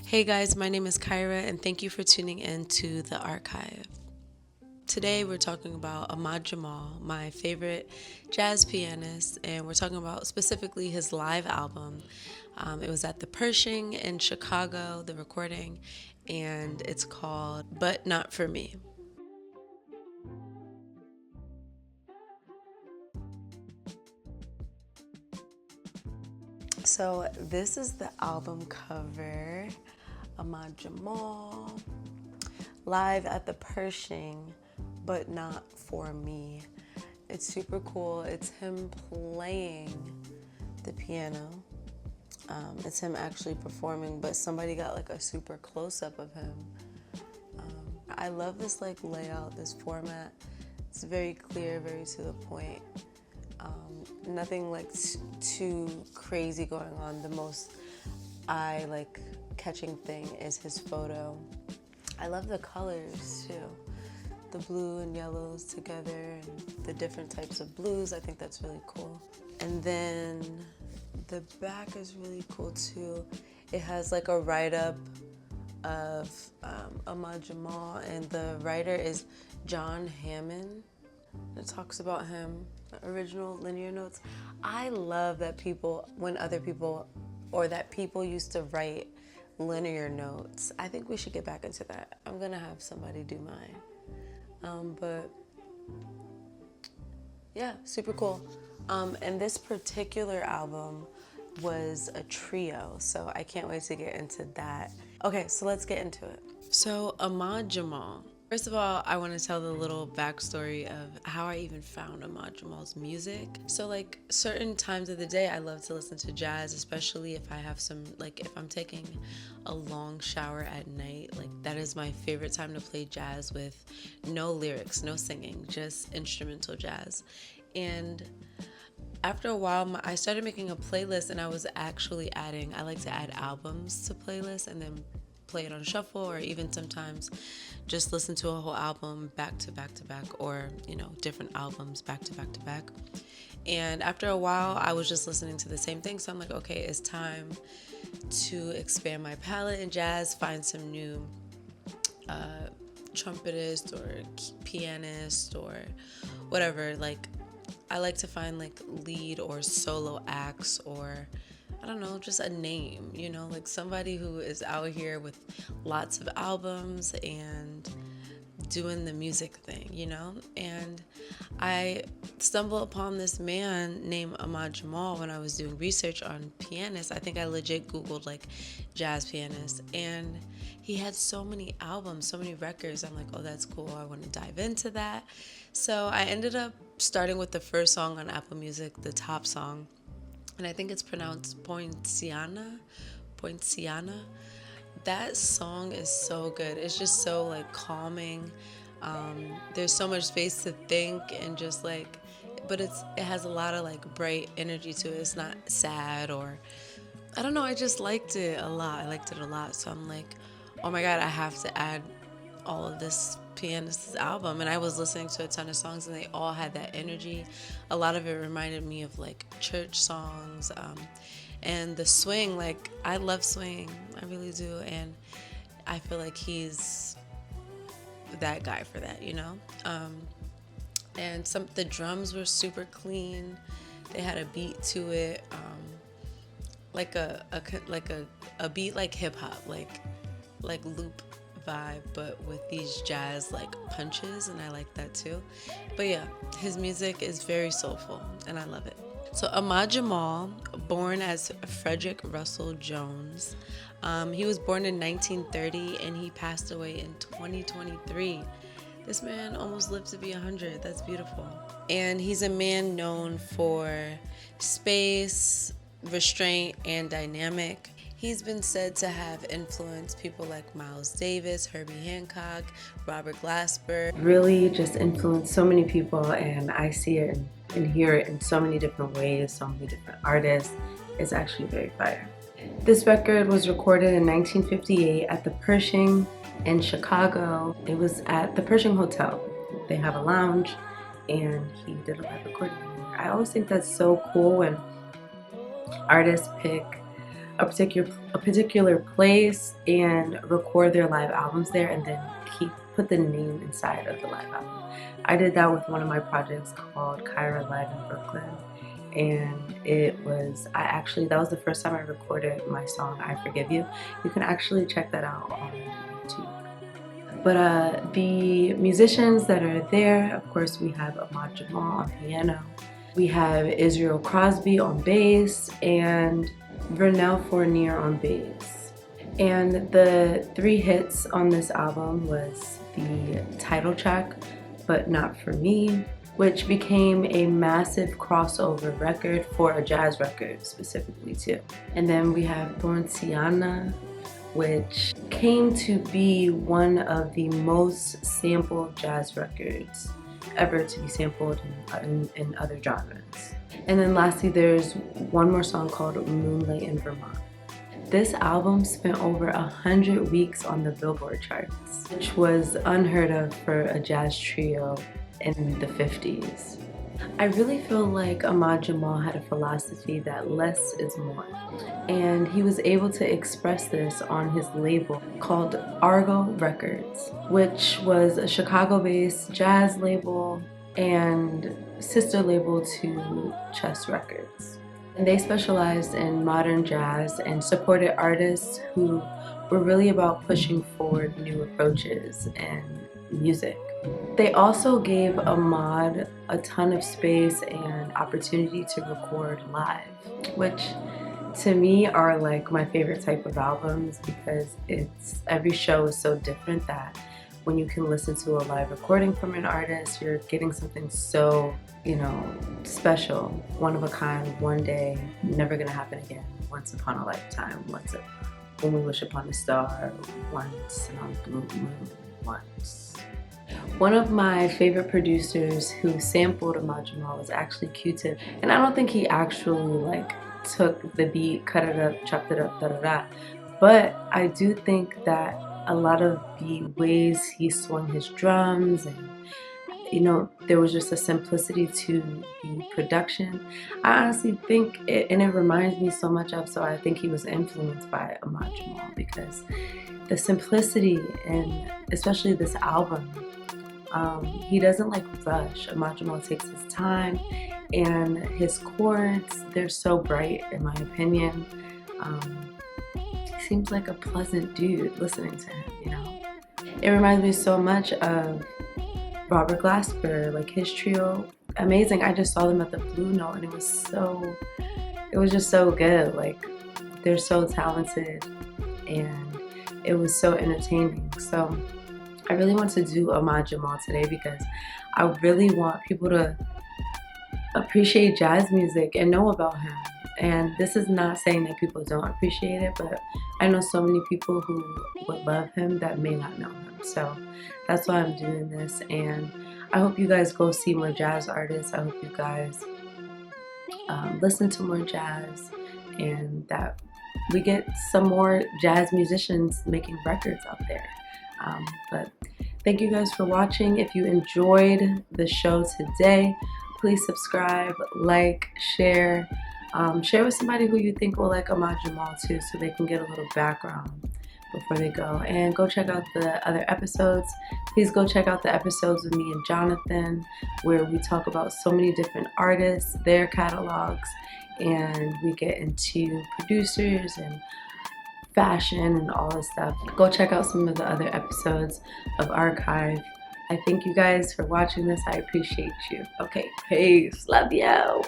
Hey guys, my name is Kyra and thank you for tuning in to the ARkaiVE. Today we're talking about Ahmad Jamal, my favorite jazz pianist, and we're talking about specifically his live album. It was at the Pershing in Chicago, the recording, and it's called But Not For Me. So this is the album cover. Ahmad Jamal, live at the Pershing, but not for me. It's super cool. It's him playing the piano. It's him actually performing, but somebody got like a super close-up of him. I love this like layout, this format. It's very clear, very to the point. Nothing like too crazy going on. The most eye like catching thing is his photo. I love the colors too. The blue and yellows together and the different types of blues. I think that's really cool. And then the back is really cool too. It has like a write-up of Ahmad Jamal, and the writer is John Hammond. It talks about him, original linear notes. I love that people, when other people, or that people used to write linear notes. I think we should get back into that. I'm gonna have somebody do mine. But yeah, super cool. And this particular album was a trio, so I can't wait to get into that. Okay, so let's get into it. So Ahmad Jamal. First of all, I want to tell the little backstory of how I even found Ahmad Jamal's music. So like certain times of the day, I love to listen to jazz, especially if I have some, like if I'm taking a long shower at night, like that is my favorite time to play jazz with no lyrics, no singing, just instrumental jazz. And after a while, I started making a playlist, and I was actually adding, I like to add albums to playlists and then play it on shuffle, or even sometimes just listen to a whole album back to back to back, or different albums back to back to back. And after a while, I was just listening to the same thing, so I'm like, okay, it's time to expand my palette in jazz, find some new trumpetist or pianist or whatever. Like I like to find like lead or solo acts, or I don't know, just a name, like somebody who is out here with lots of albums and doing the music thing, And I stumbled upon this man named Ahmad Jamal when I was doing research on pianists. I think I legit Googled like jazz pianist, and he had so many albums, so many records. I'm like, oh, that's cool. I want to dive into that. So I ended up starting with the first song on Apple Music, the top song. And I think it's pronounced Poinciana. That song is so good. It's just so like calming. There's so much space to think and just like, but it has a lot of like bright energy to it. It's not sad, or I don't know. I just liked it a lot. I liked it a lot. So I'm like, oh my God, I have to add all of this pianist's album. And I was listening to a ton of songs, and they all had that energy. A lot of it reminded me of like church songs, and the swing. Like I love swing, I really do, and I feel like he's that guy for that, and the drums were super clean. They had a beat to it, like a beat like hip hop, like loop vibe, but with these jazz like punches, and I like that too. But yeah, his music is very soulful and I love it. So Ahmad Jamal, born as Frederick Russell Jones, he was born in 1930 and he passed away in 2023. This man almost lived to be 100. That's beautiful. And he's a man known for space, restraint, and dynamic. He's been said to have influenced people like Miles Davis, Herbie Hancock, Robert Glasper. Really just influenced so many people, and I see it and hear it in so many different ways, so many different artists. It's actually very fire. This record was recorded in 1958 at the Pershing in Chicago. It was at the Pershing Hotel. They have a lounge, and he did a live recording there. I always think that's so cool when artists pick a particular place and record their live albums there, and then put the name inside of the live album. I did that with one of my projects called Kyra Live in Brooklyn, and that was the first time I recorded my song I Forgive You. You can actually check that out on YouTube. But the musicians that are there, of course, we have Ahmad Jamal on piano, we have Israel Crosby on bass, and Vernell Fournier on bass. And the 3 hits on this album was the title track, But Not For Me, which became a massive crossover record for a jazz record specifically too. And then we have Poinciana, which came to be one of the most sampled jazz records ever to be sampled in other genres. And then lastly, there's one more song called Moonlight in Vermont. This album spent over 100 weeks on the Billboard charts, which was unheard of for a jazz trio in the 50s. I really feel like Ahmad Jamal had a philosophy that less is more, and he was able to express this on his label called ARkaiVE Records, which was a Chicago-based jazz label and sister label to Chess Records. And they specialized in modern jazz and supported artists who were really about pushing forward new approaches in music. They also gave Ahmad a ton of space and opportunity to record live, which to me are like my favorite type of albums, because every show is so different that when you can listen to a live recording from an artist, you're getting something so, special, one of a kind, one day, never gonna happen again, once upon a lifetime, when we wish upon a star, once on a blue moon, once. One of my favorite producers who sampled Ahmad Jamal was actually Q-Tip, and I don't think he actually took the beat, cut it up, chopped it up, da-da-da, but I do think that a lot of the ways he swung his drums and there was just a simplicity to the production. I honestly think it reminds me so much of, so I think he was influenced by Ahmad Jamal, because the simplicity, and especially this album, he doesn't rush. Ahmad Jamal takes his time, and his chords, they're so bright in my opinion. He seems like a pleasant dude listening to him, It reminds me so much of Robert Glasper, his trio, amazing. I just saw them at the Blue Note, and it was just so good. They're so talented, and it was so entertaining. So I really want to do Ahmad Jamal today, because I really want people to appreciate jazz music and know about him. And this is not saying that people don't appreciate it, but I know so many people who would love him that may not know him. So that's why I'm doing this, and I hope you guys go see more jazz artists. I hope you guys listen to more jazz, and that we get some more jazz musicians making records out there. But thank you guys for watching. If you enjoyed the show today, please subscribe, share. Share with somebody who you think will like Ahmad Jamal too, so they can get a little background before they go. And go check out the other episodes. Please go check out the episodes with me and Jonathan, where we talk about so many different artists, their catalogs, and we get into producers and fashion and all this stuff. Go check out some of the other episodes of ARkaiVE. I thank you guys for watching this. I appreciate you. Okay, peace. Love you.